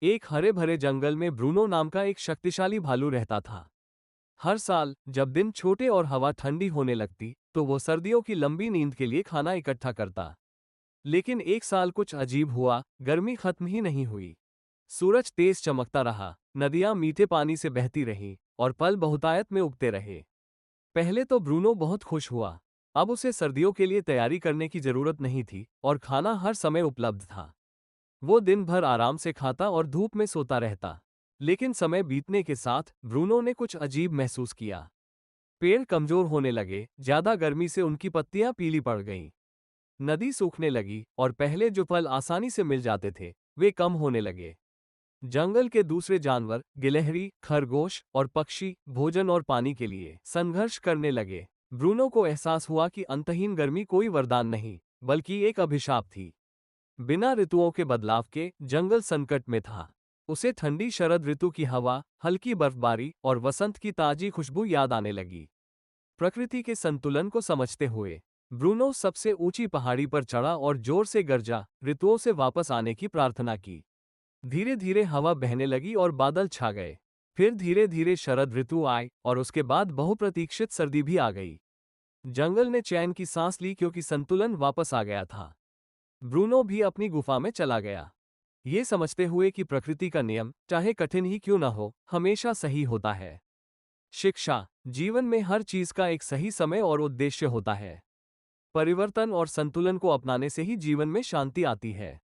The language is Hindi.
एक हरे भरे जंगल में ब्रूनो नाम का एक शक्तिशाली भालू रहता था। हर साल जब दिन छोटे और हवा ठंडी होने लगती, तो वो सर्दियों की लंबी नींद के लिए खाना इकट्ठा करता। लेकिन एक साल कुछ अजीब हुआ, गर्मी खत्म ही नहीं हुई। सूरज तेज चमकता रहा, नदियां मीठे पानी से बहती रहीं, और पल बहुतायत में उगते रहे। पहले तो ब्रूनो बहुत खुश हुआ। अब उसे सर्दियों के लिए तैयारी करने की जरूरत नहीं थी, और खाना हर समय उपलब्ध था। वो दिन भर आराम से खाता और धूप में सोता रहता। लेकिन समय बीतने के साथ ब्रूनो ने कुछ अजीब महसूस किया। पेड़ कमजोर होने लगे, ज्यादा गर्मी से उनकी पत्तियां पीली पड़ गईं। नदी सूखने लगी, और पहले जो फल आसानी से मिल जाते थे, वे कम होने लगे। जंगल के दूसरे जानवर, गिलहरी, खरगोश और पक्षी भोजन और पानी के लिए संघर्ष करने लगे। ब्रूनो को एहसास हुआ कि अंतहीन गर्मी कोई वरदान नहीं, बल्कि एक अभिशाप थी। बिना ऋतुओं के बदलाव के जंगल संकट में था। उसे ठंडी शरद ऋतु की हवा, हल्की बर्फबारी और वसंत की ताजी खुशबू याद आने लगी। प्रकृति के संतुलन को समझते हुए ब्रूनो सबसे ऊंची पहाड़ी पर चढ़ा और जोर से गरजा, ऋतुओं से वापस आने की प्रार्थना की। धीरे धीरे हवा बहने लगी और बादल छा गए। फिर धीरे धीरे शरद ऋतु आई, और उसके बाद बहुप्रतीक्षित सर्दी भी आ गई। जंगल ने चैन की सांस ली, क्योंकि संतुलन वापस आ गया था। ब्रूनो भी अपनी गुफा में चला गया, ये समझते हुए कि प्रकृति का नियम, चाहे कठिन ही क्यों न हो, हमेशा सही होता है। शिक्षा: जीवन में हर चीज का एक सही समय और उद्देश्य होता है। परिवर्तन और संतुलन को अपनाने से ही जीवन में शांति आती है।